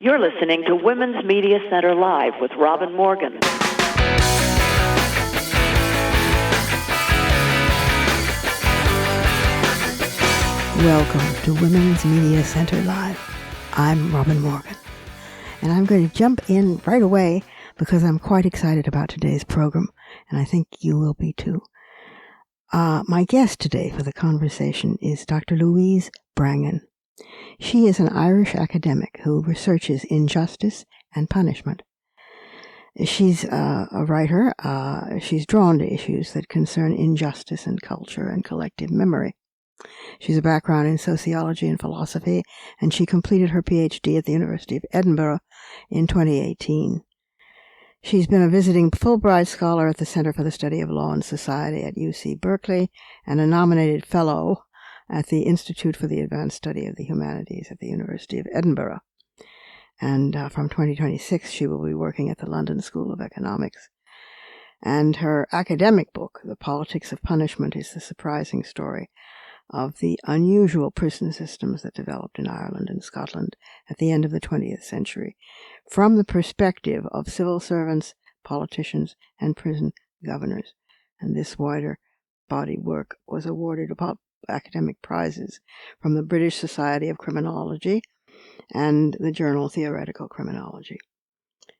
You're listening to Women's Media Center Live with Robin Morgan. Welcome to Women's Media Center Live. I'm Robin Morgan, and I'm going to jump in right away because I'm quite excited about today's program, and I think you will be too. My guest today for the conversation is Dr. Louise Brangan. She is an Irish academic who researches injustice and punishment. She's a writer. She's drawn to issues that concern injustice and culture and collective memory. She's a background in sociology and philosophy, and she completed her PhD at the University of Edinburgh in 2018. She's been a visiting Fulbright Scholar at the Center for the Study of Law and Society at UC Berkeley and a nominated Fellow at the Institute for the Advanced Study of the Humanities at the University of Edinburgh. And from 2026, she will be working at the London School of Economics. And her academic book, The Politics of Punishment, is the surprising story of the unusual prison systems that developed in Ireland and Scotland at the end of the 20th century, from the perspective of civil servants, politicians, and prison governors. And this wider body work was awarded academic prizes from the British Society of Criminology and the journal Theoretical Criminology.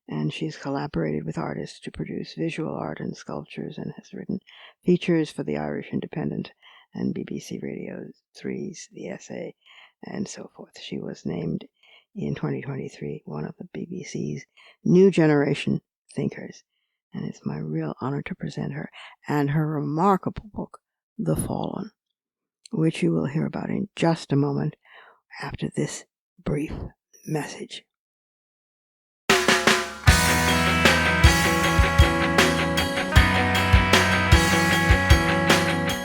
And she's collaborated with artists to produce visual art and sculptures and has written features for the Irish Independent and BBC Radio 3's The Essay, and so forth. She was named in 2023 one of the BBC's New Generation Thinkers, and it's my real honor to present her and her remarkable book, The Fallen, which you will hear about in just a moment after this brief message.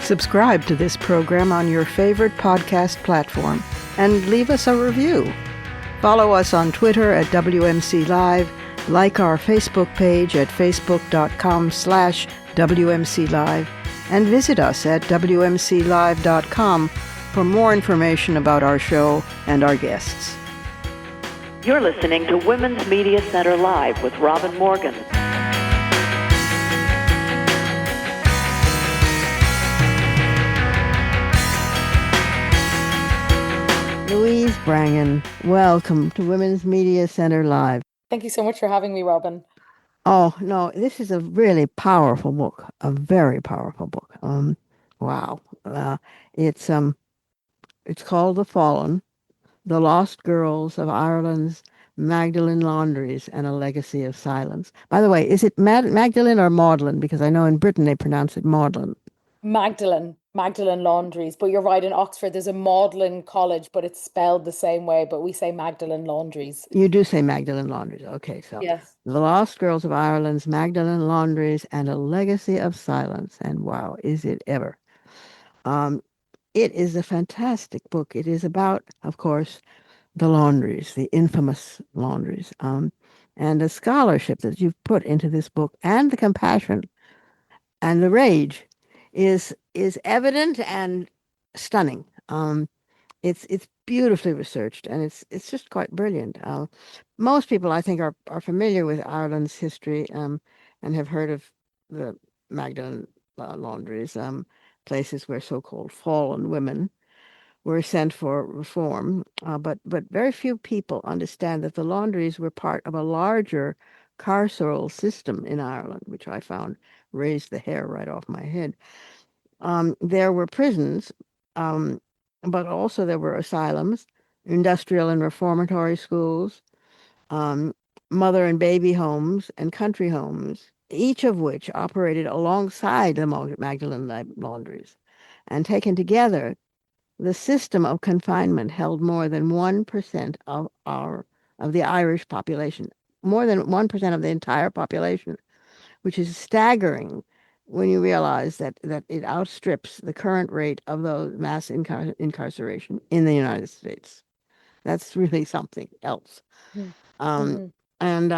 Subscribe to this program on your favorite podcast platform and leave us a review. Follow us on Twitter at WMC Live, like our Facebook page at facebook.com/WMC Live, and visit us at WMCLive.com for more information about our show and our guests. You're listening to Women's Media Center Live with Robin Morgan. Louise Brangan, welcome to Women's Media Center Live. Thank you so much for having me, Robin. Oh, no, this is a really powerful book, a very powerful book. Wow. It's called The Fallen, The Lost Girls of Ireland's Magdalen Laundries and a Legacy of Silence. By the way, is it Magdalen or Magdalen? Because I know in Britain they pronounce it Magdalen. Magdalen Laundries. But you're right, in Oxford there's a Magdalen College, but it's spelled the same way, but we say Magdalen Laundries. You do say Magdalen Laundries. Okay, so yes. The Lost Girls of Ireland's Magdalen Laundries and a Legacy of Silence. And wow, is it ever. It is a fantastic book. It is about, of course, the laundries, the infamous laundries, and the scholarship that you've put into this book and the compassion and the rage is evident and stunning. It's beautifully researched, and it's just quite brilliant. Most people, I think, are familiar with Ireland's history and have heard of the Magdalen laundries, places where so-called fallen women were sent for reform. But very few people understand that the laundries were part of a larger carceral system in Ireland, which I found raised the hair right off my head. There were prisons, but also there were asylums, industrial and reformatory schools, mother and baby homes, and country homes, each of which operated alongside the Magdalen laundries. And taken together, the system of confinement held more than 1% of the Irish population, more than 1% of the entire population, which is staggering when you realize that it outstrips the current rate of those mass incarceration in the United States. That's really something else. Mm-hmm. And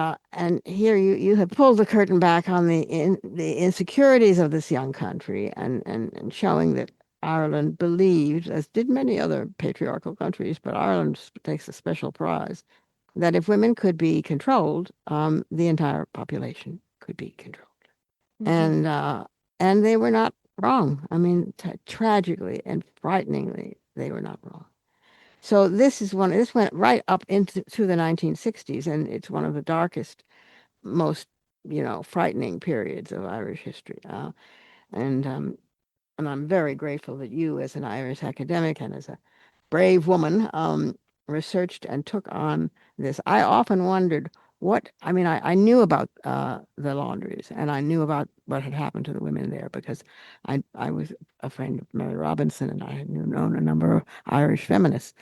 here you have pulled the curtain back on the insecurities of this young country and showing that Ireland believed, as did many other patriarchal countries, but Ireland takes a special prize, that if women could be controlled, the entire population could be controlled. Hmm. And they were not wrong. I mean, tragically and frighteningly, they were not wrong. So this went right up into to the 1960s, and it's one of the darkest, most frightening periods of Irish history. And and I'm very grateful that you, as an Irish academic and as a brave woman, researched and took on this. I often wondered I mean, I knew about the laundries, and I knew about what had happened to the women there because I was a friend of Mary Robinson, and I had known a number of Irish feminists.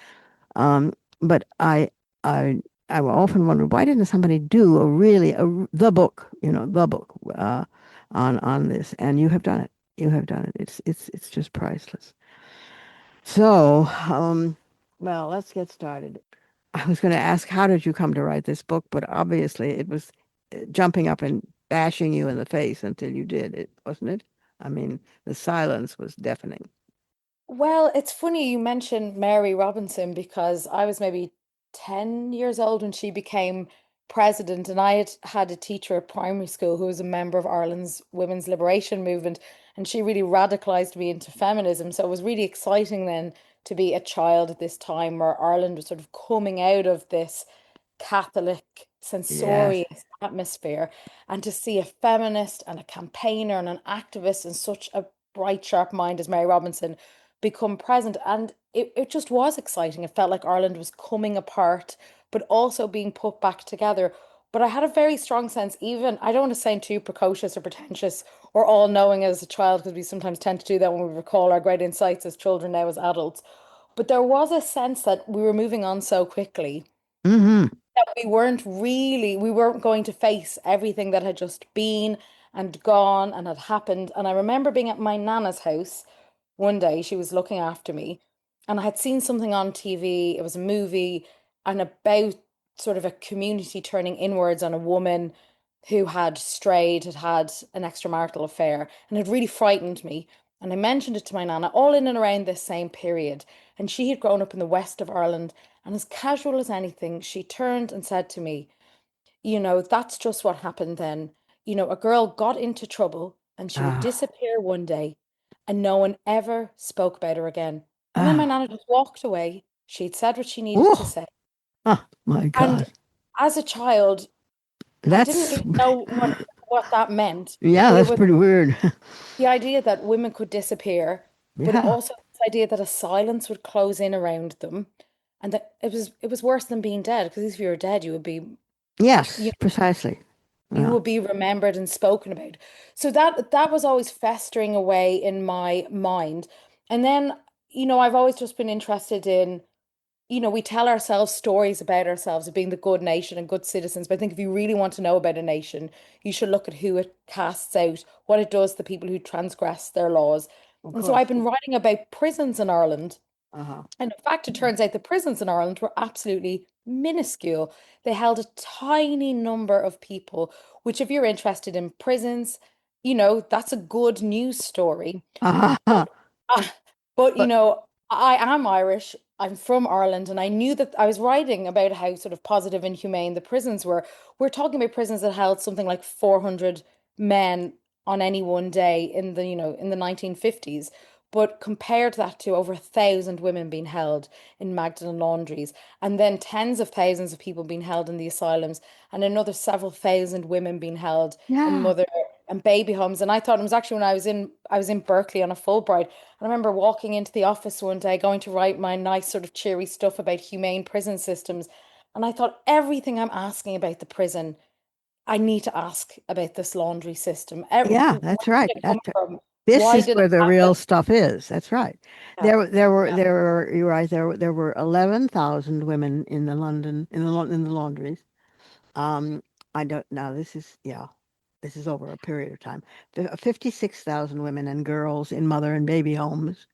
Um, but I, I often wondered, why didn't somebody do the book, the book on this? And you have done it. You have done it. It's just priceless. So, well, let's get started. I was going to ask, how did you come to write this book? But obviously, it was jumping up and bashing you in the face until you did it, wasn't it? I mean, the silence was deafening. Well, it's funny you mentioned Mary Robinson because I was maybe 10 years old when she became president, and I had a teacher at primary school who was a member of Ireland's women's liberation movement, and she really radicalized me into feminism. So it was really exciting then to be a child at this time where Ireland was sort of coming out of this Catholic, Yes. censorious atmosphere, and to see a feminist and a campaigner and an activist and such a bright, sharp mind as Mary Robinson become present. And it just was exciting. It felt like Ireland was coming apart, but also being put back together. But I had a very strong sense, even, I don't want to sound too precocious or pretentious or all knowing as a child, because we sometimes tend to do that when we recall our great insights as children now as adults. But there was a sense that we were moving on so quickly Mm-hmm. that we weren't going to face everything that had just been and gone and had happened. And I remember being at my nana's house one day, she was looking after me, and I had seen something on TV. It was a movie and about sort of a community turning inwards on a woman who had strayed, had had an extramarital affair, and it really frightened me. And I mentioned it to my nana, all in and around this same period. And she had grown up in the west of Ireland, and as casual as anything, she turned and said to me, that's just what happened then. A girl got into trouble and she would Ah, disappear one day and no one ever spoke about her again. And then my ah, nana just walked away. She'd said what she needed to oh, say. my And God. as a child, I didn't That's, really know what that meant, yeah, but it that's was pretty weird. the idea that women could disappear, but Yeah. also this idea that a silence would close in around them, and that it was worse than being dead, because if you were dead, Yes, you precisely. you Yeah. would be remembered and spoken about. So that was always festering away in my mind. And then, I've always just been interested in, we tell ourselves stories about ourselves of being the good nation and good citizens. But I think if you really want to know about a nation, you should look at who it casts out, what it does to people who transgress their laws. Of And so course. I've been writing about prisons in Ireland, Uh-huh. and in fact, it turns out the prisons in Ireland were absolutely minuscule. They held a tiny number of people, which, if you're interested in prisons, that's a good news story. Uh-huh. But, uh, but But I am Irish. I'm from Ireland, and I knew that I was writing about how sort of positive and humane the prisons were. We're talking about prisons that held something like 400 men on any one day in the 1950s. But compared that to over 1,000 women being held in Magdalen laundries, and then tens of thousands of people being held in the asylums, and another several thousand women being held in yeah. mother and baby homes. And I thought it was actually when I was in Berkeley on a Fulbright. And I remember walking into the office one day, going to write my nice sort of cheery stuff about humane prison systems. And I thought everything I'm asking about the prison, I need to ask about this laundry system. Yeah, Where that's right. did it come from? This Why is did it where the real happen? stuff is. That's right. Yeah, yeah. You're right. There were 11,000 women in the London in the laundries. Um, I don't now. This is over a period of time. 56,000 women and girls in mother and baby homes.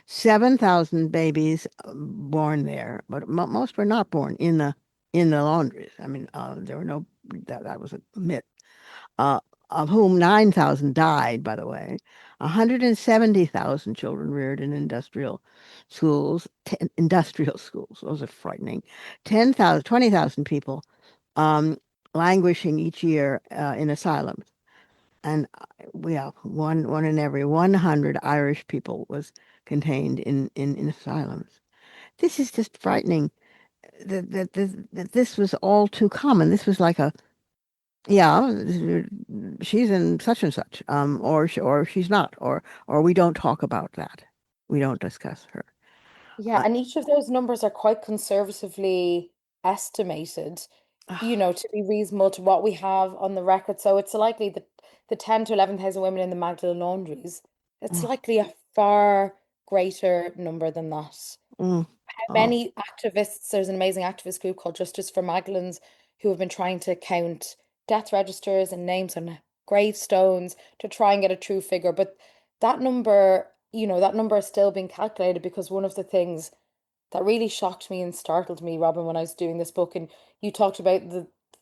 7,000 babies born there, but most were not born in the laundries. I mean, there were no that was a myth. Uh, of whom 9,000 died, by the way. 170,000 children reared in industrial schools. Those are frightening. 10,000, 20,000 people um, languishing each year in asylums. And one in every 100 Irish people was contained in asylums. This is just frightening that this was all too common. This was like yeah, she's in such and such, or she's not, or we don't talk about that. We don't discuss her. Yeah, Uh, and each of those numbers are quite conservatively estimated, to be reasonable to what we have on the record. So it's likely that the 10 to 11,000 women in the Magdalene laundries, it's mm, likely a far greater number than that. mm, oh, Many activists, there's an amazing activist group called Justice for Magdalenes who have been trying to count death registers and names on gravestones to try and get a true figure. But that number is still being calculated because one of the things that really shocked me and startled me, Robin, when I was doing this book, and you talked about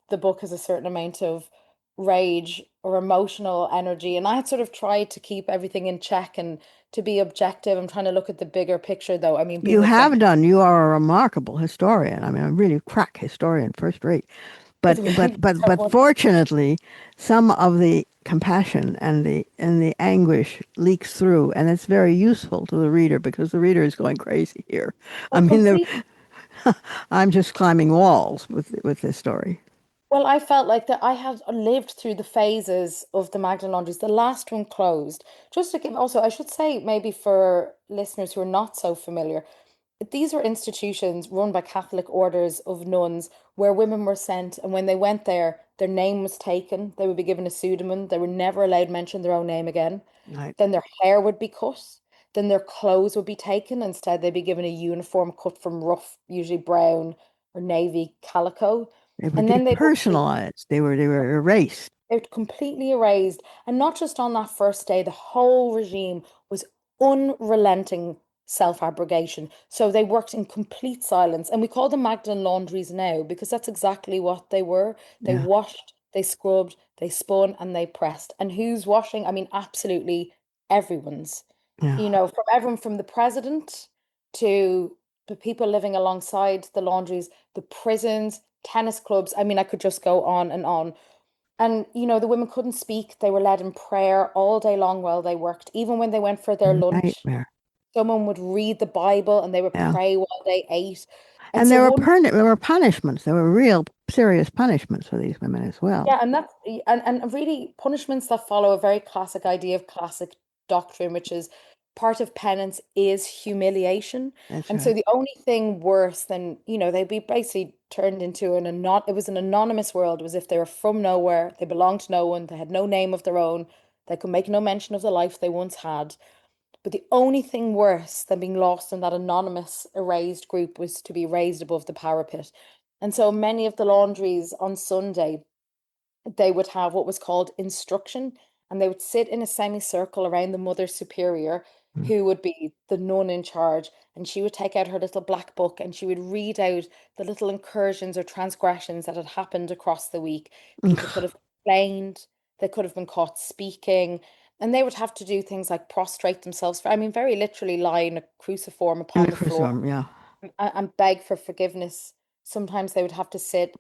the book has a certain amount of rage or emotional energy, and I had sort of tried to keep everything in check and to be objective. I'm trying to look at the bigger picture, though. I mean, you being have objective done. You are a remarkable historian. I mean, a really crack historian, first rate. is But thank but you but so but much. fortunately, some of the compassion and the anguish leaks through, and it's very useful to the reader because the reader is going crazy here. I Well, mean, complete. I'm just climbing walls with this story. Well, I felt like that I had lived through the phases of the Magdalene Laundries. The last one closed. Just to give also, I should say, maybe for listeners who are not so familiar, these were institutions run by Catholic orders of nuns where women were sent, and when they went there, their name was taken. They would be given a pseudonym. They were never allowed to mention their own name again. Right. Then their hair would be cut. Then their clothes would be taken. Instead, they'd be given a uniform cut from rough, usually brown or navy calico. They were And then they would be depersonalized. They were erased. it completely erased. And not just on that first day, the whole regime was unrelenting self-abrogation. So they worked in complete silence. And we call them Magdalene laundries now because that's exactly what they were. They Yeah. washed, they scrubbed, they spun, and they pressed. And who's washing? I mean, absolutely everyone's. Yeah. From everyone from the president to the people living alongside the laundries, the prisons, tennis clubs. I mean, I could just go on and on. And, the women couldn't speak. They were led in prayer all day long while they worked. Even when they went for their lunch, Nightmare. someone would read the Bible and they would Yeah. pray while they ate. And And so there were one there were punishments. There were real serious punishments for these women as well. Yeah, and that's and really punishments that follow a very classic idea of classic doctrine, which is part of penance is humiliation. That's And so right. the only thing worse than, they'd be basically turned into it was an anonymous world. It was if they were from nowhere, they belonged to no one, they had no name of their own, they could make no mention of the life they once had. But the only thing worse than being lost in that anonymous, erased group was to be raised above the parapet. And so many of the laundries on Sunday they would have what was called instruction, and they would sit in a semicircle around the Mother Superior, Mm. who would be the nun in charge, and she would take out her little black book and she would read out the little incursions or transgressions that had happened across the week. People could have complained, they could have been caught speaking, and they would have to do things like prostrate themselves for, I mean, very literally lie in a cruciform In upon the the floor crucible, yeah. and beg for forgiveness. Sometimes they would have to sit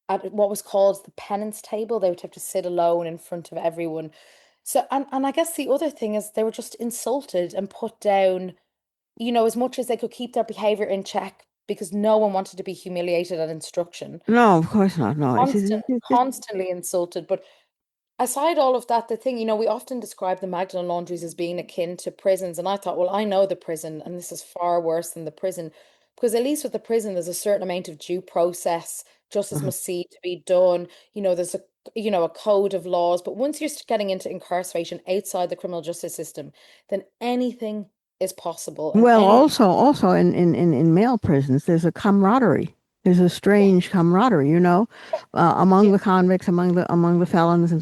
at what was called the penance table. They would have to sit alone in front of everyone. So, and I guess the other thing is they were just insulted and put down, as much as they could keep their behavior in check because no one wanted to be humiliated at instruction. No, of course not. No, it's Constantly insulted. But aside all of that, the thing, we often describe the Magdalene laundries as being akin to prisons. And I thought, well, I know the prison, and this is far worse than the prison. Because at least with the prison, there's a certain amount of due process, justice mhm. must see to be done. There's a code of laws. But once you're getting into incarceration outside the criminal justice system, then anything is possible and Well, any also in male prisons, there's a camaraderie. There's a yeah, strange camaraderie, among yeah, the convicts, among the felons,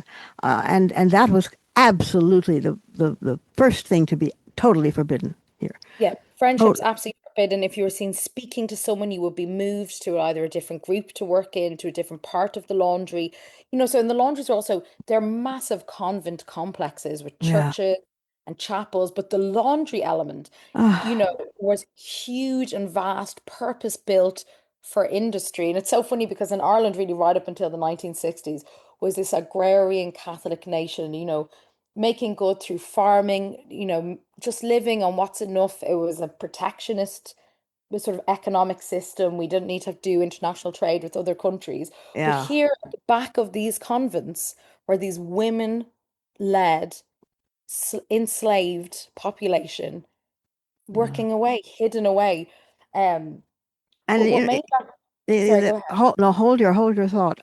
and that was absolutely the first thing to be totally forbidden here. yeah, friendships Oh, absolutely. forbidden. If you were seen speaking to someone, you would be moved to either a different group to work in, to a different part of the laundry. So in the laundries are also, they're massive convent complexes with Yeah. churches and chapels, but the laundry element, Ah, was huge and vast, purpose built for industry. And it's so funny because in Ireland, really right up until the 1960s, was this agrarian Catholic nation, making good through farming, just living on what's enough. It was a protectionist sort of economic system. We didn't need to do international trade with other countries. But yeah. here at the back of these convents were these women-led, enslaved population Yeah. working away, hidden away. Um, And but what made that, sorry, go ahead. hold, no, hold your thought.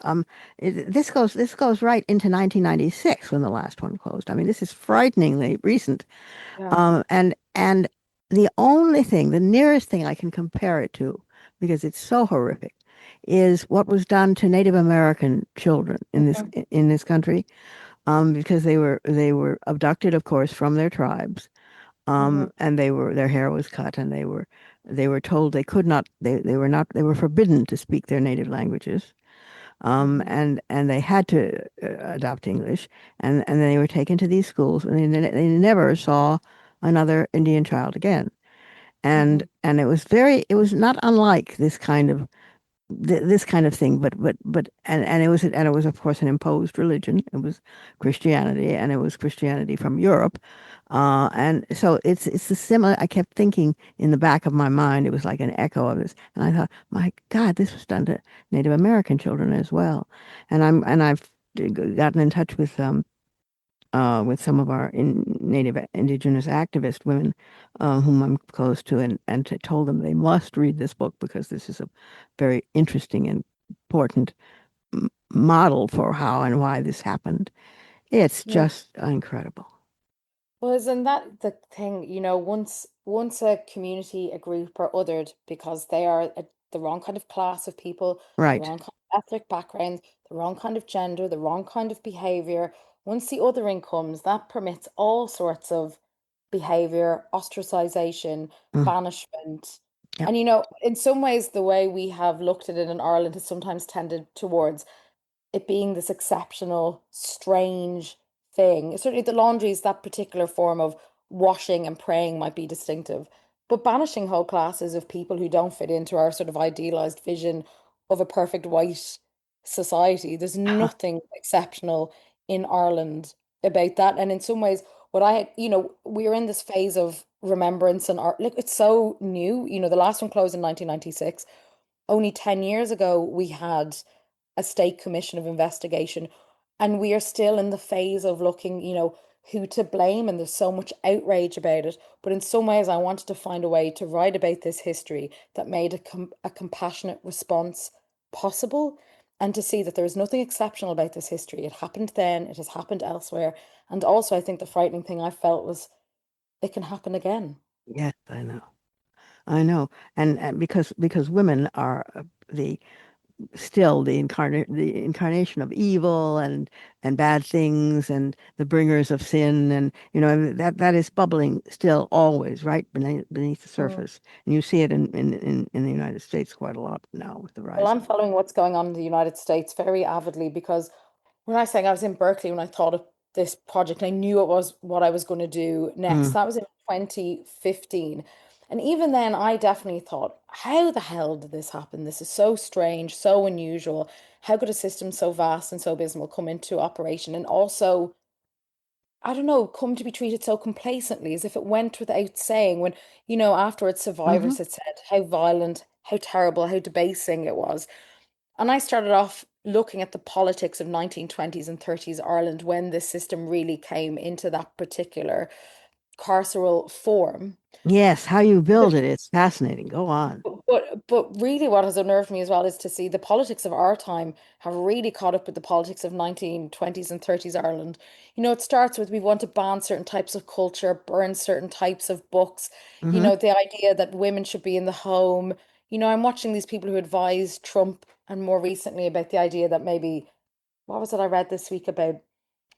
This goes right into 1996 when the last one closed. I mean, this is frighteningly recent. Yeah. And the only thing, the nearest thing I can compare it to, because it's so horrific, is what was done to Native American children Mhm, in this country, because they were abducted, of course, from their tribes, mhm, and their hair was cut, and they were told they could not, they were forbidden to speak their native languages, mhm, and they had to adopt English, and they were taken to these schools, and they never saw another Indian child again, and mhm. and it was not unlike this kind of thing, but it was of course an imposed religion. It was Christianity, and it was Christianity from Europe, and so it's the similar. I kept thinking in the back of my mind, it was like an echo of this, and I thought, my God, this was done to Native American children as well, I've gotten in touch with some of our native indigenous activist women, whom I'm close to, and told them they must read this book because this is a very interesting and important model for how and why this happened. It's Yeah. just incredible. Well, isn't that the thing, once a community, a group are othered because they are the wrong kind of class of people, the Right. wrong kind of ethnic background, the wrong kind of gender, the wrong kind of behavior, once the othering comes, that permits all sorts of behavior, ostracization, Mm. banishment. Yep. And in some ways, the way we have looked at it in Ireland has sometimes tended towards it being this exceptional, strange thing. Certainly, the laundry is that particular form of washing and praying might be distinctive, but banishing whole classes of people who don't fit into our sort of idealized vision of a perfect white society, there's nothing exceptional in Ireland about that. And in some ways, we're in this phase of remembrance and art. Like it's so new. The last one closed in 1996. Only 10 years ago, we had a state commission of investigation. And we are still in the phase of looking, who to blame. And there's so much outrage about it. But in some ways, I wanted to find a way to write about this history that made a compassionate response possible. And to see that there is nothing exceptional about this history. It happened then, it has happened elsewhere. And also, I think the frightening thing I felt was it can happen again. Yes, I know. I know. And because women are the still the incarnation of evil and bad things and the bringers of sin, and that is bubbling still always right beneath the Mm. surface, and you see it in the United States quite a lot now with the Well, rise I'm of. following what's going on in the United States very avidly because when I was saying I was in Berkeley when I thought of this project, I knew it was what I was going to do next. Mm, That was in 2015. And even then, I definitely thought, how the hell did this happen? This is so strange, so unusual. How could a system so vast and so abysmal come into operation? And also, I don't know, come to be treated so complacently as if it went without saying when, afterwards hmm survivors had said how violent, how terrible, how debasing it was. And I started off looking at the politics of 1920s and 30s Ireland when this system really came into that particular carceral form. yes, how you build it, it's fascinating. Go on. But really what has unnerved me as well is to see the politics of our time have really caught up with the politics of 1920s and 30s Ireland. It starts with we want to ban certain types of culture, burn certain types of books, Hmm. the idea that women should be in the home. I'm watching these people who advise Trump and more recently about the idea that maybe what was it I read this week about,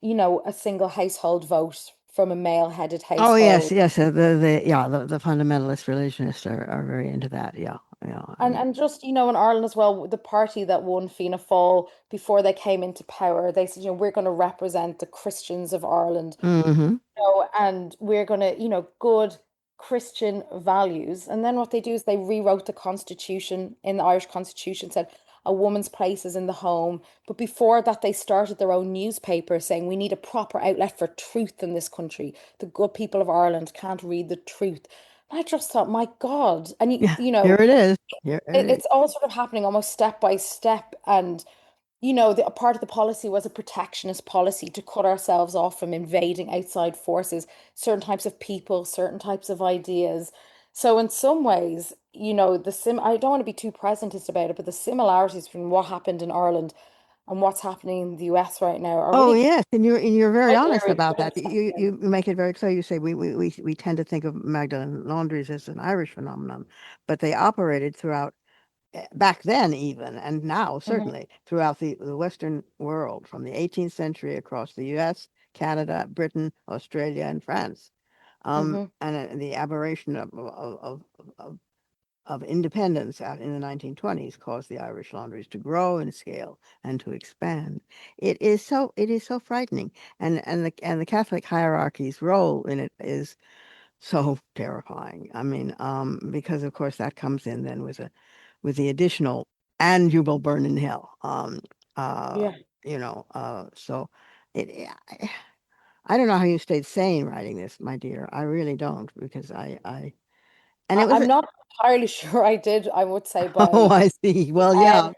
a single household vote from a male-headed Oh yes, household. yes. The fundamentalist religionists are very into that. Yeah, yeah. I And mean, and just, in Ireland as well, the party that won Fianna Fáil before they came into power, they said, we're going to represent the Christians of Ireland, hmm and we're going to, good Christian values. And then what they do is they rewrote the Constitution in the Irish Constitution, said a woman's place is in the home. But before that, they started their own newspaper saying we need a proper outlet for truth in this country. The good people of Ireland can't read the truth. And I just thought, my God. And Yeah, here it is. Here it is. it's all sort of happening almost step by step. And a part of the policy was a protectionist policy to cut ourselves off from invading outside forces, certain types of people, certain types of ideas. So in some ways, I don't want to be too presentist about it, but the similarities between what happened in Ireland and what's happening in the US right now are Oh really yes, and you're very quite honest eerie to about that. understand. You make it very clear. You say we tend to think of Magdalene laundries as an Irish phenomenon, but they operated throughout back then even, and now Hmm. certainly throughout the Western world, from the 18th century across the U.S., Canada, Britain, Australia, and France. Hmm. And the aberration of, of independence out in the 1920s caused the Irish laundries to grow in scale and to expand. It is so frightening, and the Catholic hierarchy's role in it is so terrifying. I mean, because of course that comes in then with the additional and you will burn in hell. Uh, Yeah. so it. I don't know how you stayed sane writing this, my dear. I really don't because and it was I'm not entirely sure I did, I would say, oh, by I see. Well, yeah,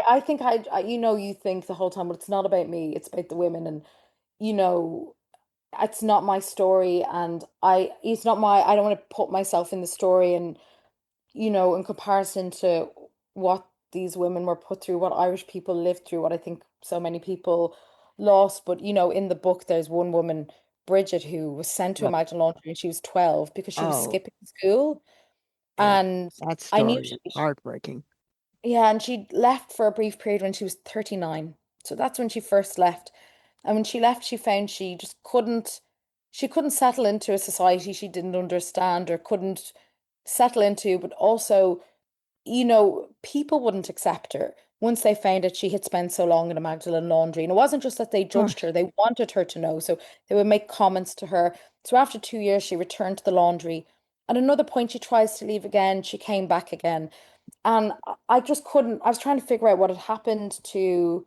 I think you think the whole time, but it's not about me, it's about the women. And, you know, it's not my story. And I don't want to put myself in the story. And, in comparison to what these women were put through, what Irish people lived through, what I think so many people lost. But, in the book, there's one woman, Bridget, who was sent to a yeah. Magdalene laundry when she was 12 because she was Oh, skipping school. yeah. And That I knew story is heartbreaking. yeah, and she left for a brief period when she was 39. So that's when she first left. And when she left, she found she couldn't settle into a society she didn't understand or couldn't settle into, but also, people wouldn't accept her once they found out she had spent so long in a Magdalene laundry. And it wasn't just that they Of judged course. her, they wanted her to know. So they would make comments to her. So after 2 years, she returned to the laundry. At another point, she tries to leave again. She came back again. And I just couldn't, I was trying to figure out what had happened to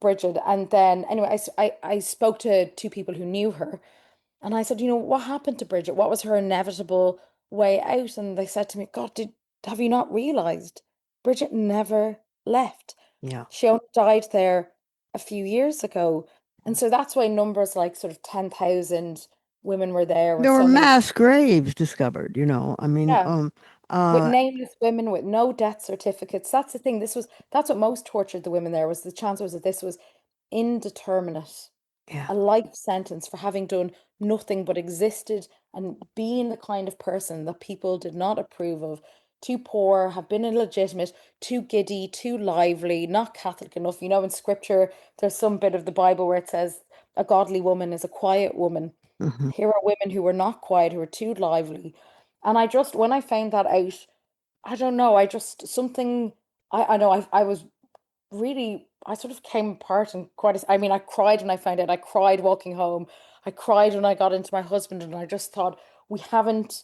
Bridget. And then, anyway, I spoke to two people who knew her. And I said, what happened to Bridget? What was her inevitable way out? And they said to me, God, have you not realized? Bridget never left. Yeah. She only died there a few years ago. And so that's why numbers like sort of 10,000 women were there with There were so many, mass graves discovered, I mean, yeah, with uh, nameless women with no death certificates. That's the thing. That's what most tortured the women there, was the chance was that this was indeterminate, yeah. a life sentence for having done nothing but existed and being the kind of person that people did not approve of. Too poor, have been illegitimate, too giddy, too lively, not Catholic enough. In scripture, there's some bit of the Bible where it says a godly woman is a quiet woman. hmm Here are women who were not quiet, who were too lively. And when I found that out, I don't know, I just, something, I know, I was really, I sort of came apart and I mean, I cried when I found out. I cried walking home. I cried when I got into my husband, and I just thought, we haven't,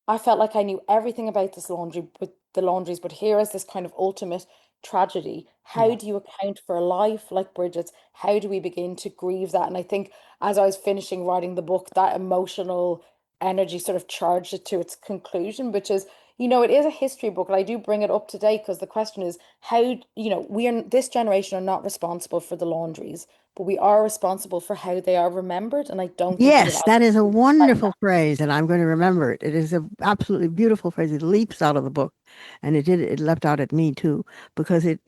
I felt like I knew everything about this laundry, with the laundries, but here is this kind of ultimate tragedy. How Yeah. do you account for a life like Bridget's? How do we begin to grieve that? And I think as I was finishing writing the book, that emotional energy sort of charged it to its conclusion, which is, it is a history book, and I do bring it up to date because the question is how, this generation are not responsible for the laundries, but we are responsible for how they are remembered. And I don't think we give Yes, that is a credit wonderful enough. phrase, and I'm going to remember it. It is a absolutely beautiful phrase. It leaps out of the book, and it leapt out at me too, because it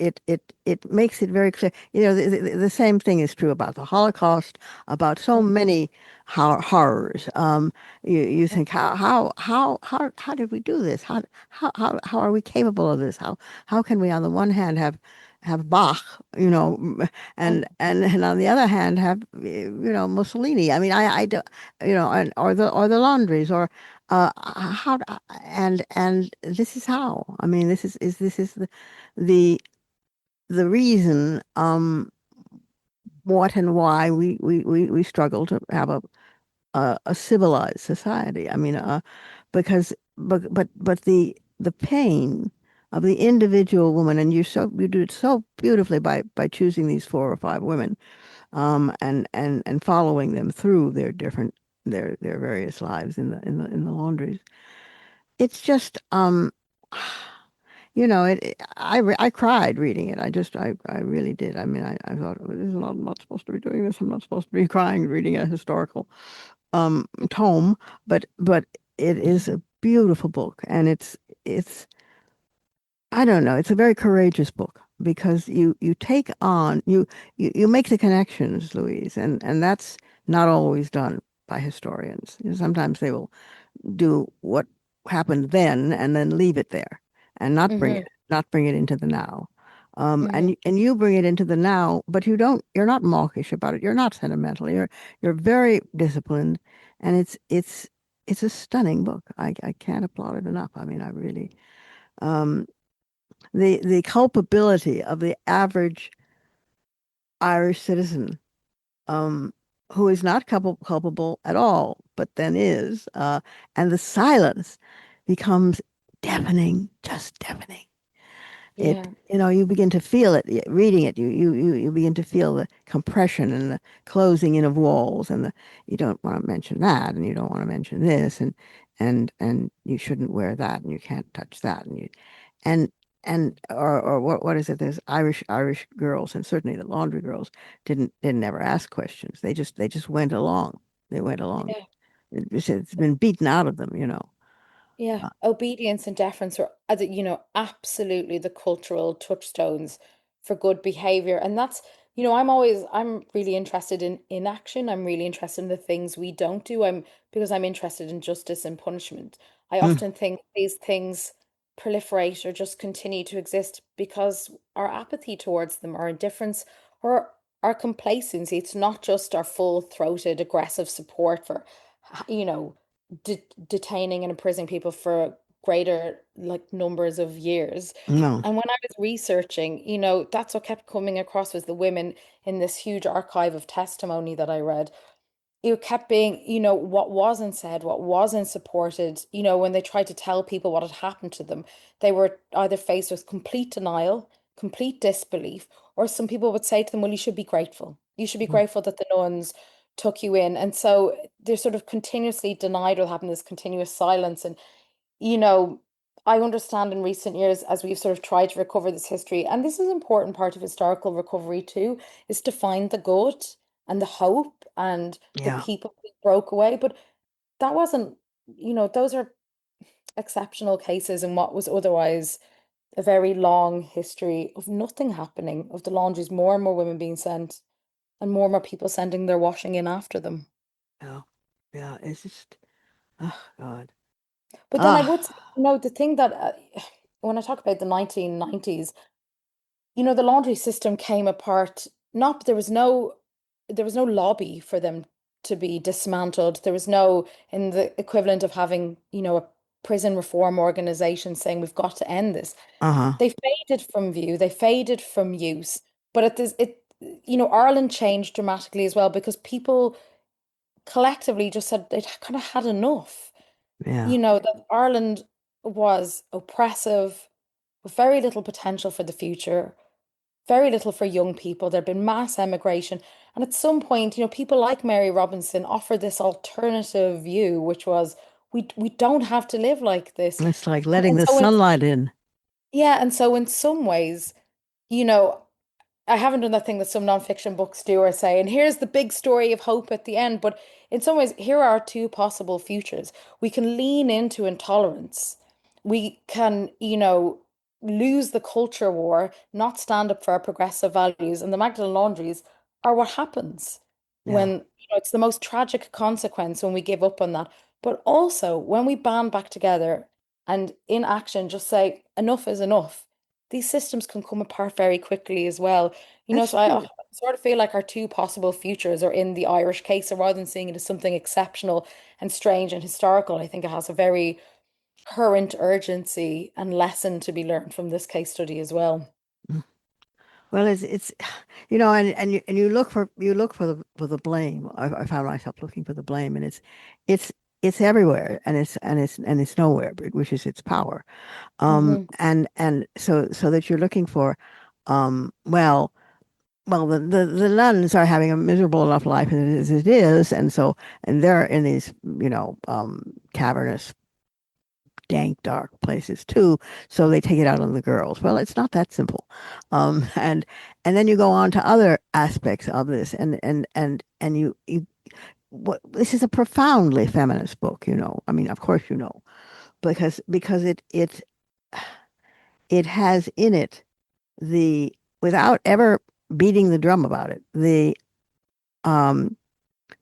makes it very clear. The same thing is true about the Holocaust, about so many horrors. You think how did we do this? How are we capable of this? How can we on the one hand have have Bach, you know, and on the other hand have Mussolini. I mean, I do, and or the laundries or how and this is how. I mean, this is the the reason what and why we struggle to have a civilized society. I mean, because but the pain of the individual woman, and you do it so beautifully by choosing these four or five women, and following them through their different their various lives in the laundries. It's just I cried reading it. I really did. I mean, I thought I'm not supposed to be doing this. I'm not supposed to be crying reading a historical tome, but it is a beautiful book, and it's I don't know, it's a very courageous book because you take on you make the connections, Louise, and that's not always done by historians. Sometimes they will do what happened then and then leave it there and Hmm. not bring it into the now. Hmm. And you bring it into the now, but you're not mawkish about it. You're not sentimental. You're very disciplined, and it's a stunning book. I can't applaud it enough. I mean, I really um, the culpability of the average Irish citizen um, who is not culpable at all, but then is, and the silence becomes deafening, just deafening. Yeah. You begin to feel it reading it. You begin to feel the compression and the closing in of walls, and you don't want to mention that, and you don't want to mention this, and you shouldn't wear that, and you can't touch that, and or what is it? There's Irish girls, and certainly the laundry girls didn't ever ask questions. They just went along. They went along. Yeah. It's been beaten out of them. Yeah, Uh, obedience and deference are, absolutely the cultural touchstones for good behavior. And that's, I'm really interested in action. I'm really interested in the things we don't do. Because I'm interested in justice and punishment. I mm, often think these things proliferate or just continue to exist because our apathy towards them, our indifference, or our complacency. It's not just our full-throated aggressive support for, you know detaining and imprisoning people for greater like numbers of years. no. And when I was researching, that's what kept coming across was the women in this huge archive of testimony that I read. It kept being, what wasn't said, what wasn't supported, when they tried to tell people what had happened to them, they were either faced with complete denial, complete disbelief, or some people would say to them, well, you should be grateful. You should be grateful that the nuns took you in. And so they're sort of continuously denied what happened, this continuous silence. And, you know, I understand in recent years, as we've sort of tried to recover this history, and this is an important part of historical recovery too, is to find the good and the hope and the Yeah. people who broke away. But that wasn't, those are exceptional cases in what was otherwise a very long history of nothing happening, of the laundries, more and more women being sent, and more people sending their washing in after them. Yeah. Yeah. It's just, oh God. But then I would Ah. say, the thing that when I talk about the 1990s, the laundry system came apart. Not there was no lobby for them to be dismantled. There was no in the equivalent of having, a prison reform organization saying we've got to end this. Uh-huh. They faded from view, they faded from use. But Ireland changed dramatically as well because people collectively just said they'd kind of had enough. Yeah. That Ireland was oppressive, with very little potential for the future, very little for young people. There'd been mass emigration. And at some point, people like Mary Robinson offered this alternative view, which was we don't have to live like this. It's like And, letting and the so in sunlight in. yeah, and so in some ways, you know, I haven't done that thing that some nonfiction books do or say, and here's the big story of hope at the end. But in some ways, here are two possible futures. We can lean into intolerance. We can, lose the culture war, not stand up for our progressive values. And the Magdalen laundries are what happens when, Yeah. it's the most tragic consequence when we give up on that. But also when we band back together and in action just say, enough is enough. these systems can come apart very quickly as well. That's So I true. sort of feel like our two possible futures are in the Irish case. So rather than seeing it as something exceptional and strange and historical, I think it has a very current urgency and lesson to be learned from this case study as well. Well, it's and you look for the blame. I found myself looking for the blame, and it's it's everywhere, and it's nowhere, which is its power. Hmm. And so that you're looking for, well, the nuns are having a miserable enough life as it is, and they're in these, cavernous, dank, dark places too. So they take it out on the girls. Well, it's not that simple. Um, and and then you go on to other aspects of this, and you this is a profoundly feminist book. I mean, of course, because it has in it the without ever beating the drum about it, the um,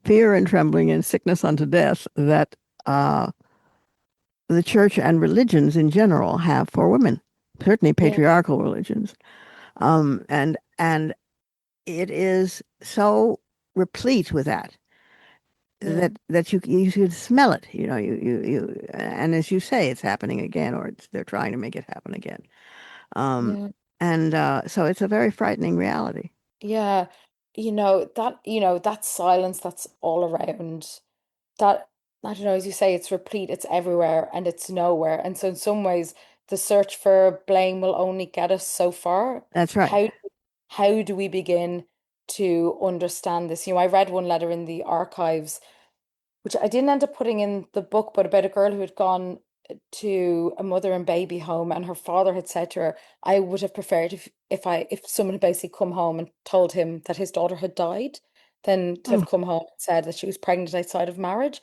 fear and trembling and sickness unto death that the church and religions in general have for women, certainly Yeah, patriarchal religions. And it is so replete with yeah, that you should smell it. And as you say, it's happening again, or they're trying to make it happen again. Um, yeah. and so it's a very frightening reality. Yeah, that silence that's all around, that, I don't know, as you say, it's replete, it's everywhere and it's nowhere. And so in some ways, the search for blame will only get us so far. That's right. How do we begin to understand this? I read one letter in the archives, which I didn't end up putting in the book, but about a girl who had gone to a mother and baby home, and her father had said to her, "I would have preferred if someone had basically come home and told him that his daughter had died, than to have Oh, come home and said that she was pregnant outside of marriage."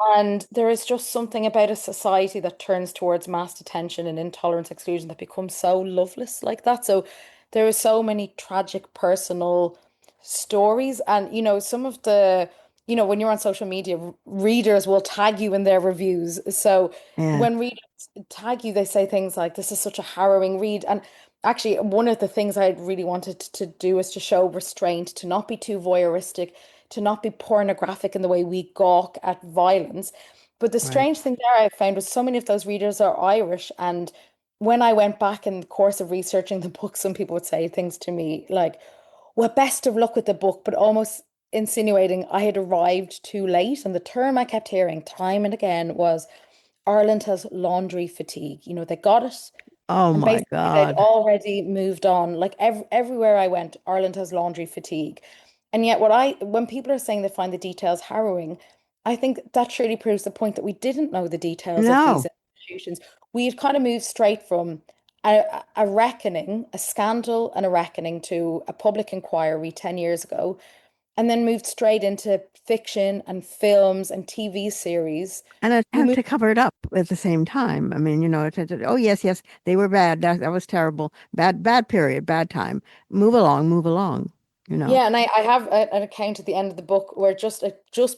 And there is just something about a society that turns towards mass detention and intolerance, exclusion, that becomes so loveless like that. So there are so many tragic personal stories. And, some of when you're on social media, readers will tag you in their reviews. So yeah, when readers tag you, they say things like, "This is such a harrowing read." And actually, one of the things I really wanted to do is to show restraint, to not be too voyeuristic, to not be pornographic in the way we gawk at violence. But the right. strange thing there I found was so many of those readers are Irish. And when I went back in the course of researching the book, some people would say things to me like, "Well, best of luck with the book," but almost insinuating I had arrived too late. And the term I kept hearing time and again was, "Ireland has laundry fatigue." They got it. Oh And my basically, they'd God. already moved on. Like everywhere I went, Ireland has laundry fatigue. And yet, when people are saying they find the details harrowing, I think that truly proves the point that we didn't know the details of these No. institutions. We had kind of moved straight from a reckoning, a scandal, and a reckoning to a public inquiry 10 years ago, and then moved straight into fiction and films and TV series. An We attempt moved to cover it up at the same time. I mean, oh yes, yes, they were bad. That was terrible. Bad period, bad time. Move along, move along. You know. Yeah, and I have an account at the end of the book where just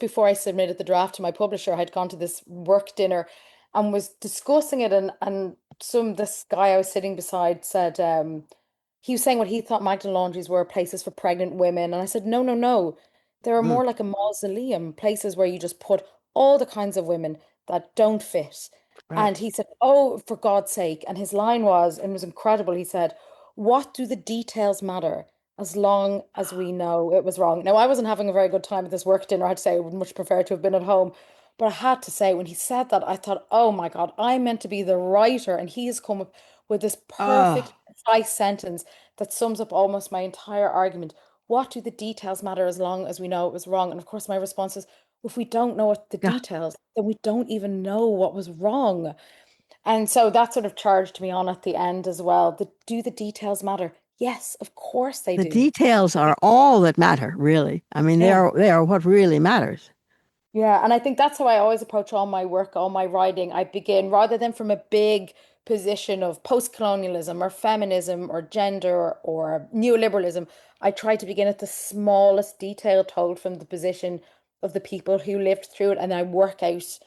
before I submitted the draft to my publisher, I'd gone to this work dinner and was discussing it, and this guy I was sitting beside said, he was saying what he thought Magdalen laundries were places for pregnant women. And I said, "No, no, no. They are Mm, more like a mausoleum, places where you just put all the kinds of women that don't fit." right. And he said, "Oh, for God's sake." And his line was, and it was incredible, he said, "What do the details matter as long as we know it was wrong?" Now, I wasn't having a very good time at this work dinner. I had to say I would much prefer to have been at home. But I had to say, when he said that, I thought, "Oh my God, I'm meant to be the writer." And he has come up with this Oh, perfect, concise sentence that sums up almost my entire argument. What do the details matter as long as we know it was wrong? And of course, my response is, if we don't know what the yeah. details, then we don't even know what was wrong. And so that sort of charged me on at the end as well. Do the details matter? Yes, of course they The do. details are all that matter, really. I mean, Yeah. they are what really matters. Yeah, and I think that's how I always approach all my work, all my writing. I begin rather than from a big position of post-colonialism or feminism or gender or neoliberalism. I try to begin at the smallest detail told from the position of the people who lived through it, and I work out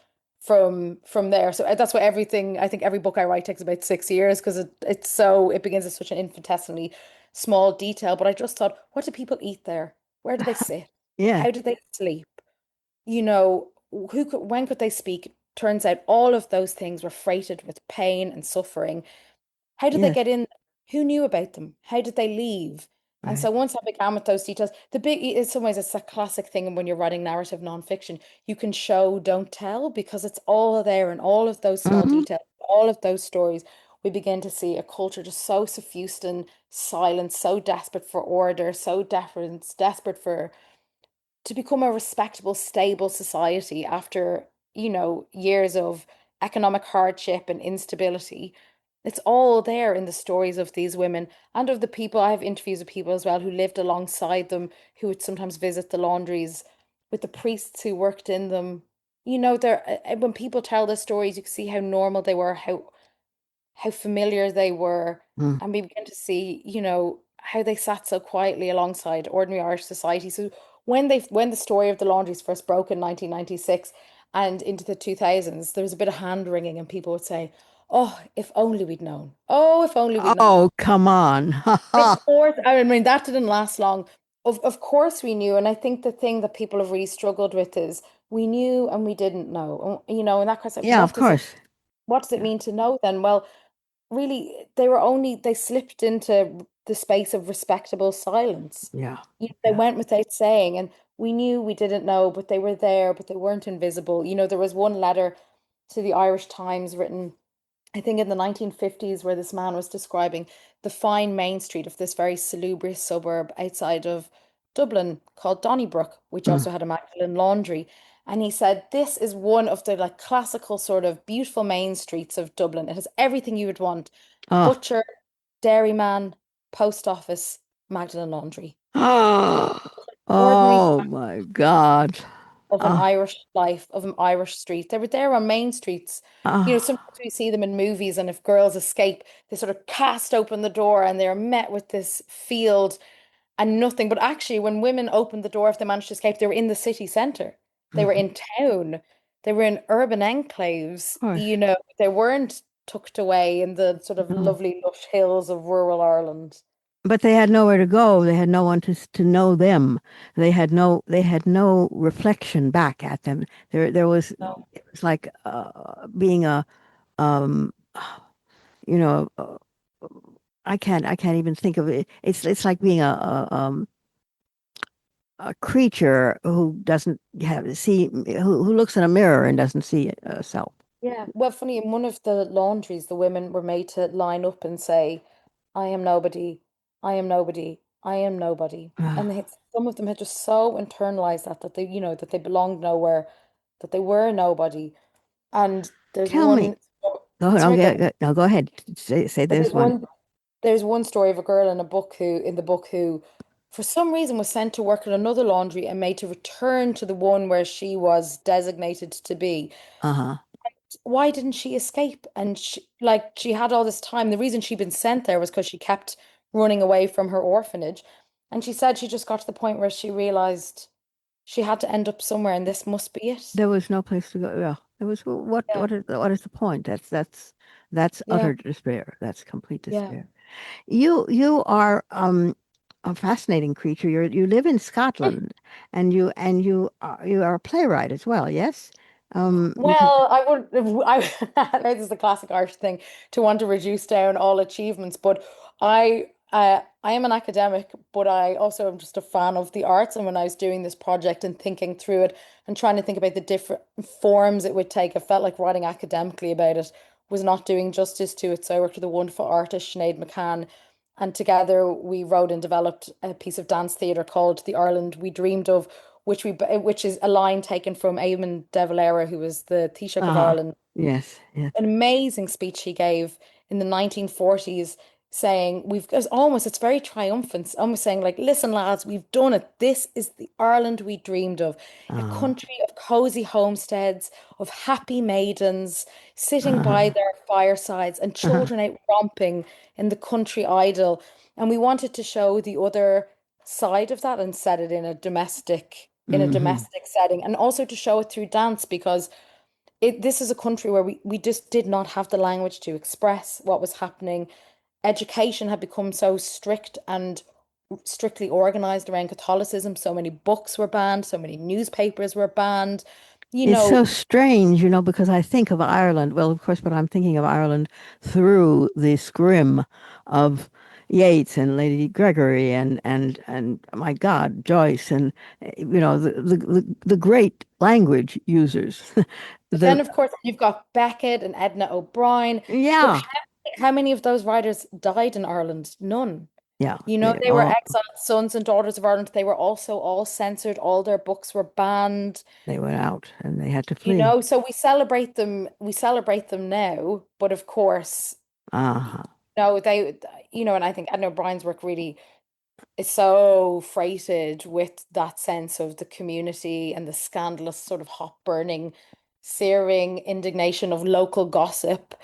from there. So that's why everything, I think every book I write takes about 6 years because it begins as such an infinitesimally small detail. But I just thought, what do people eat there? Where do they sit? Yeah. How do they sleep? When could they speak? Turns out all of those things were freighted with pain and suffering. How did they Yes. get in? Who knew about them? How did they leave? And Right. so once I began with those details, in some ways, it's a classic thing when you're writing narrative nonfiction. You can show, don't tell, because it's all there in all of those small Hmm. details, all of those stories. We begin to see a culture just so suffused in silence, so desperate for order, so desperate for to become a respectable, stable society after, years of economic hardship and instability. It's all there in the stories of these women and of the people. I have interviews with people as well who lived alongside them, who would sometimes visit the laundries with the priests who worked in them. When people tell their stories, you can see how normal they were, how familiar they were, Mm. and we begin to see, how they sat so quietly alongside ordinary Irish society. So when the story of the laundries first broke in 1996 and into the 2000s, there was a bit of hand wringing, and people would say, "Oh, if only we'd known. Oh, if only we'd known." Oh, come on. Ha Of ha. course, I mean that didn't last long. Of course we knew, and I think the thing that people have really struggled with is we knew and we didn't know. And that question, Yeah, of course. what does it Yeah. mean to know then? Well, really they slipped into the space of respectable silence. Yeah. They Yeah. went without saying, and we knew we didn't know, but they were there, but they weren't invisible. There was one letter to the Irish Times written, I think, in the 1950s, where this man was describing the fine main street of this very salubrious suburb outside of Dublin called Donnybrook, which Mm. also had a Magdalen laundry. And he said, this is one of the like classical sort of beautiful main streets of Dublin. It has everything you would want: Oh. butcher, dairyman, post office, Magdalen laundry. Ordinary Oh my God. of an Oh. Irish life, of an Irish street. They were there on main streets. Oh. Sometimes we see them in movies, and if girls escape, they sort of cast open the door and they're met with this field and nothing. But actually, when women opened the door, if they managed to escape, they were in the city centre. They were Mhm. in town. They were in urban Of enclaves. course. They weren't tucked away in the sort of No. lovely lush hills of rural Ireland. But they had nowhere to go. They had no one to know them. They had no reflection back at them. There was No. it was like being a um you know I can't even think of it. It's like being a creature who doesn't have see who looks in a mirror and doesn't see herself. Yeah. Well, funny, in one of the laundries, the women were made to line up and say, I am nobody, I am nobody, I am nobody. And some of them had just so internalized that that they belonged nowhere, that they were nobody. And there's Tell me. one, Go ahead. sorry, go ahead. No, go ahead. Say But there's one. there's one story of a girl in the book who, for some reason, was sent to work at another laundry and made to return to the one where she was designated to be. Uh-huh. Why didn't she escape? And she had all this time. The reason she'd been sent there was because she kept running away from her orphanage. And she said she just got to the point where she realized she had to end up somewhere, and this must be it. There was no place to go. Yeah. There was Yeah, what is the point? That's yeah, utter despair. That's complete yeah. despair. You are a fascinating creature. You live in Scotland, and you are a playwright as well. Yes, because Well, I would. This is the classic Irish thing to want to reduce down all achievements, but I am an academic, but I also am just a fan of the arts. And when I was doing this project and thinking through it and trying to think about the different forms it would take, I felt like writing academically about it was not doing justice to it. So I worked with a wonderful artist, Sinead McCann, and together we wrote and developed a piece of dance theatre called The Ireland We Dreamed of, which is a line taken from Eamon de Valera, who was the Taoiseach of uh Ireland. yes, yes, An amazing speech he gave in the 1940s, saying it's very triumphant, it's almost saying like, listen lads, we've done it. This is the Ireland we dreamed of, a uh, country of cozy homesteads, of happy maidens sitting by uh, their firesides and children out romping in the country idyll. And we wanted to show the other side of that and set it in a domestic hmm setting, and also to show it through dance, because this is a country where we just did not have the language to express what was happening. Education had become so strict and strictly organized around Catholicism. So many books were banned, so many newspapers were banned. You It's so know, strange, because I think of Ireland. Well, of course, but I'm thinking of Ireland through the scrim of Yeats and Lady Gregory and my God, Joyce and the great language users. but then The of course you've got Beckett and Edna O'Brien. But Yeah, how many of those writers died in Ireland? None. yeah, You know, they they were all exiled sons and daughters of Ireland. They were also all censored. All their books were banned. they went out and they had to You flee. know, so we celebrate them now, but of course, Uh-huh. no, and I think Edna O'Brien's work really is so freighted with that sense of the community and the scandalous sort of hot burning, searing indignation of local gossip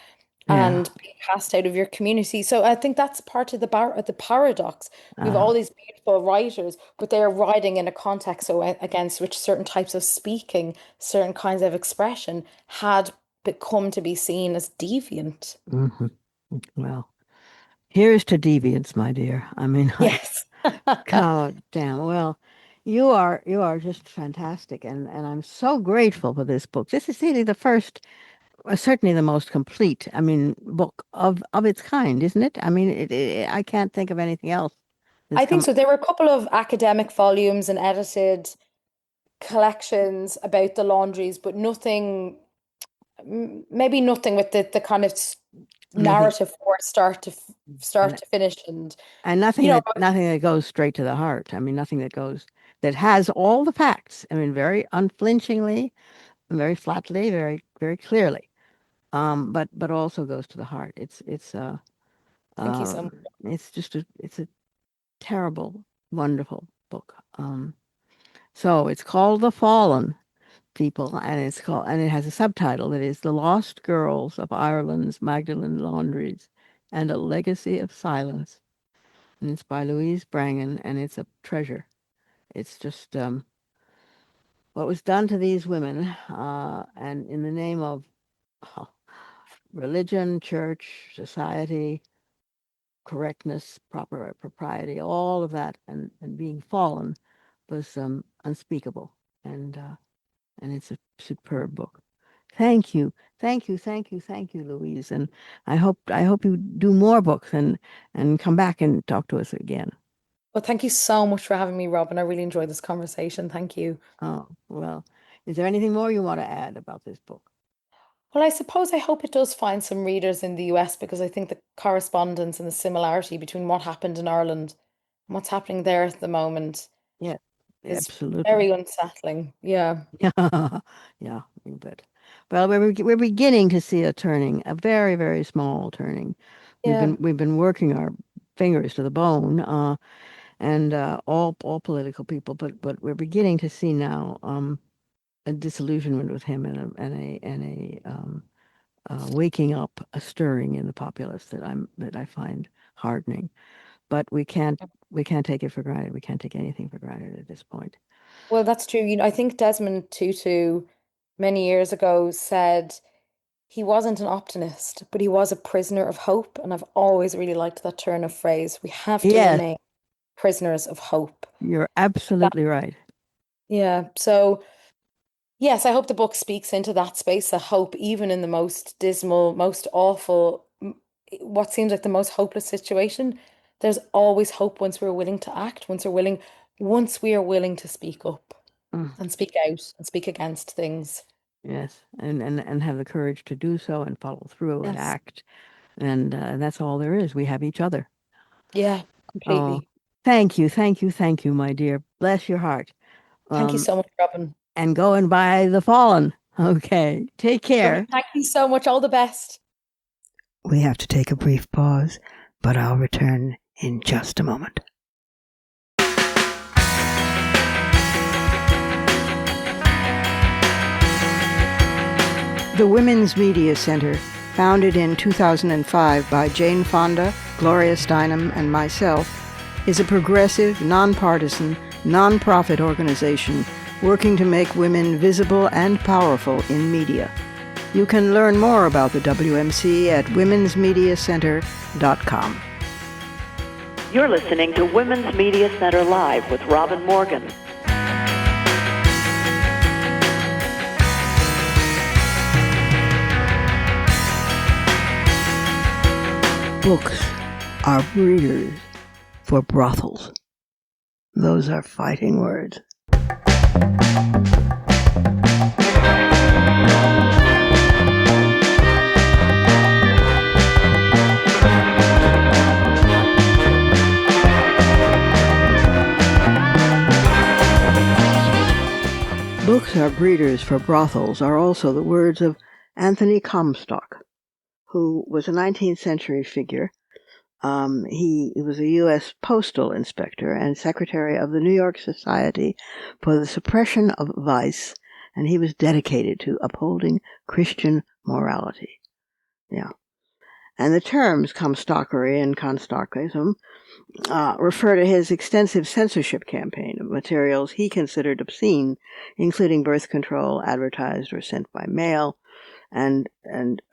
Yeah. and being cast out of your community. So I think that's part of the paradox. We have Uh, all these beautiful writers, but they are writing in a context against which certain types of speaking, certain kinds of expression had become to be seen as deviant. mhm. Well, here's to deviance, my dear. I mean, Yes. God damn. Well, you are just fantastic, and I'm so grateful for this book. This is really the first, certainly the most complete, I mean, book of its kind, isn't it? I mean, I can't think of anything else that's I think come. so. There were a couple of academic volumes and edited collections about the laundries, but nothing, maybe nothing with the kind of Nothing, narrative for start and to finish. And and you know, nothing that goes straight to the heart. I mean, nothing that has all the facts. I mean, very unflinchingly, very flatly, very very clearly. But also goes to the heart. thank you so Um, much. it's a terrible, wonderful book. So it's called The Fallen People, and it has a subtitle that is The Lost Girls of Ireland's Magdalen Laundries and a Legacy of Silence. And it's by Louise Brangan, and it's a treasure. It's just what was done to these women, and in the name of uh, religion, church, society, correctness, proper propriety, all of that, and being fallen was unspeakable. And it's a superb book. Thank you, thank you, thank you, thank you, Louise. And I hope you do more books and come back and talk to us again. Well, thank you so much for having me, Robin. I really enjoyed this conversation. Thank you. Oh, well, is there anything more you want to add about this book? Well, I suppose I hope it does find some readers in the US because I think the correspondence and the similarity between what happened in Ireland and what's happening there at the moment Yeah, is absolutely. very unsettling. Yeah. Yeah, yeah, you bet. Well, we're beginning to see a turning, a very, very small turning. Yeah. We've been working our fingers to the bone, and all political people, but we're beginning to see now a disillusionment with him and a waking up, a stirring in the populace that I find hardening. But we can't take it for granted. We can't take anything for granted at this point. Well, that's true. I think Desmond Tutu many years ago said he wasn't an optimist, but he was a prisoner of hope. And I've always really liked that turn of phrase. We have to Yes, remain prisoners of hope. you're That, absolutely right. yeah. So, yes, I hope the book speaks into that space of hope, even in the most dismal, most awful, what seems like the most hopeless situation. There's always hope once we're willing to act, once we are willing to speak up Mm, and speak out and speak against things. yes, and have the courage to do so and follow through and Yes. act. And that's all there is. We have each other. Yeah, Oh, completely. thank you, thank you, thank you, my dear. Bless your heart. Thank you Um, so much, Robin. and go and buy The Fallen. Okay, take Lovely. care. Thank you so much. All the best. We have to take a brief pause, but I'll return in just a moment. The Women's Media Center, founded in 2005 by Jane Fonda, Gloria Steinem, and myself, is a progressive, nonpartisan, nonprofit organization working to make women visible and powerful in media. You can learn more about the WMC at womensmediacenter.com. You're listening to Women's Media Center Live with Robin Morgan. Books are breeders for brothels. Those are fighting words. Books are breeders for brothels are also the words of Anthony Comstock, who was a 19th century figure. He was a U.S. postal inspector and secretary of the New York Society for the Suppression of Vice, and he was dedicated to upholding Christian morality. Yeah. And the terms Comstockery and Comstockism refer to his extensive censorship campaign of materials he considered obscene, including birth control advertised or sent by mail, and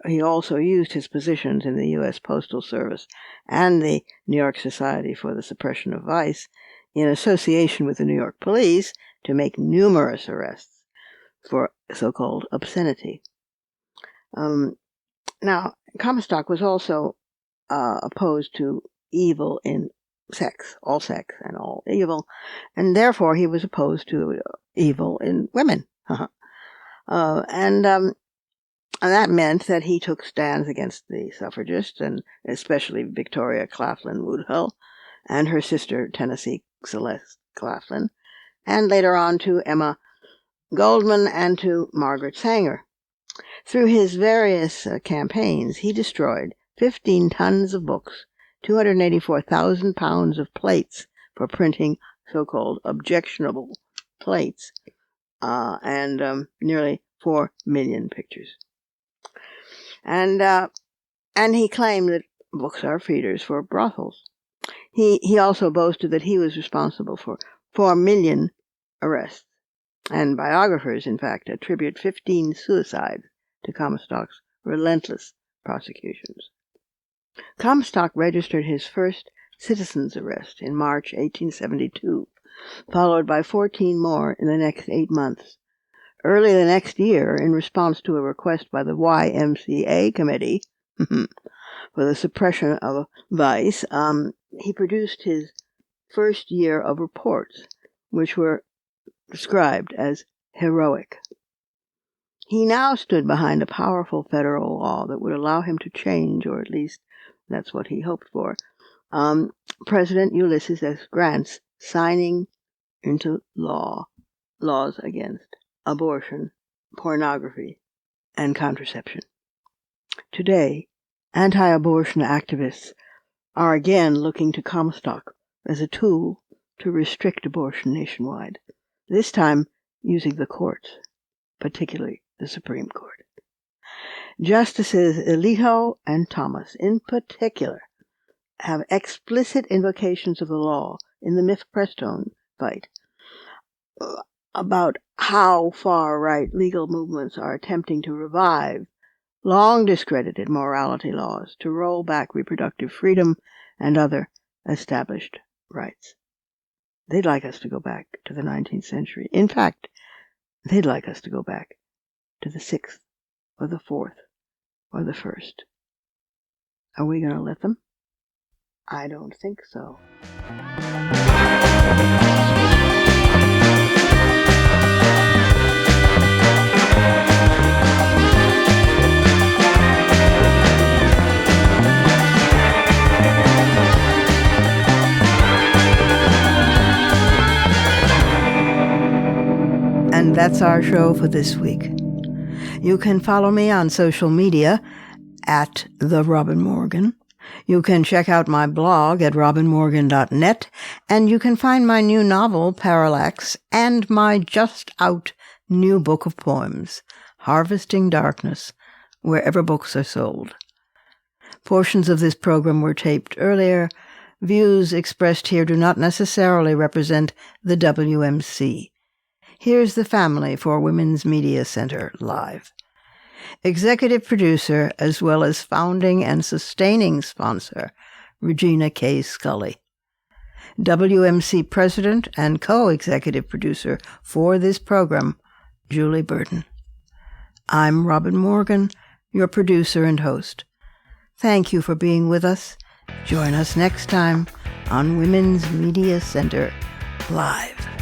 he also used his positions in the U.S. Postal Service and the New York Society for the Suppression of Vice in association with the New York police to make numerous arrests for so-called obscenity. Now, Comstock was also opposed to evil in sex and all evil, and therefore he was opposed to evil in women. And that meant that he took stands against the suffragists, and especially Victoria Claflin Woodhull and her sister Tennessee Celeste Claflin, and later on to Emma Goldman and to Margaret Sanger. Through his various campaigns, he destroyed 15 tons of books, 284,000 pounds of plates for printing so-called objectionable plates, and nearly 4 million pictures. And he claimed that books are feeders for brothels. He also boasted that he was responsible for 4 million arrests, and biographers, in fact, attribute 15 suicides to Comstock's relentless prosecutions. Comstock registered his first citizen's arrest in March 1872, followed by 14 more in the next 8 months. Early the next year, in response to a request by the YMCA Committee for the Suppression of Vice, he produced his first year of reports, which were described as heroic. He now stood behind a powerful federal law that would allow him to change, or at least that's what he hoped for, President Ulysses S. Grant's signing into law laws against abortion, pornography, and contraception. Today, anti-abortion activists are again looking to Comstock as a tool to restrict abortion nationwide, this time using the courts, particularly the Supreme Court. Justices Alito and Thomas, in particular, have explicit invocations of the law in the Myth-Prestone fight about how far-right legal movements are attempting to revive long discredited morality laws to roll back reproductive freedom and other established rights. They'd like us to go back to the 19th century. In fact, they'd like us to go back to the 6th or the 4th or the 1st. Are we going to let them? I don't think so. And that's our show for this week. You can follow me on social media at The Robin Morgan. You can check out my blog at robinmorgan.net, and you can find my new novel, Parallax, and my just-out new book of poems, Harvesting Darkness, wherever books are sold. Portions of this program were taped earlier. Views expressed here do not necessarily represent the WMC. Here's the family for Women's Media Center Live. Executive producer, as well as founding and sustaining sponsor, Regina K. Scully. WMC president and co-executive producer for this program, Julie Burton. I'm Robin Morgan, your producer and host. Thank you for being with us. Join us next time on Women's Media Center Live.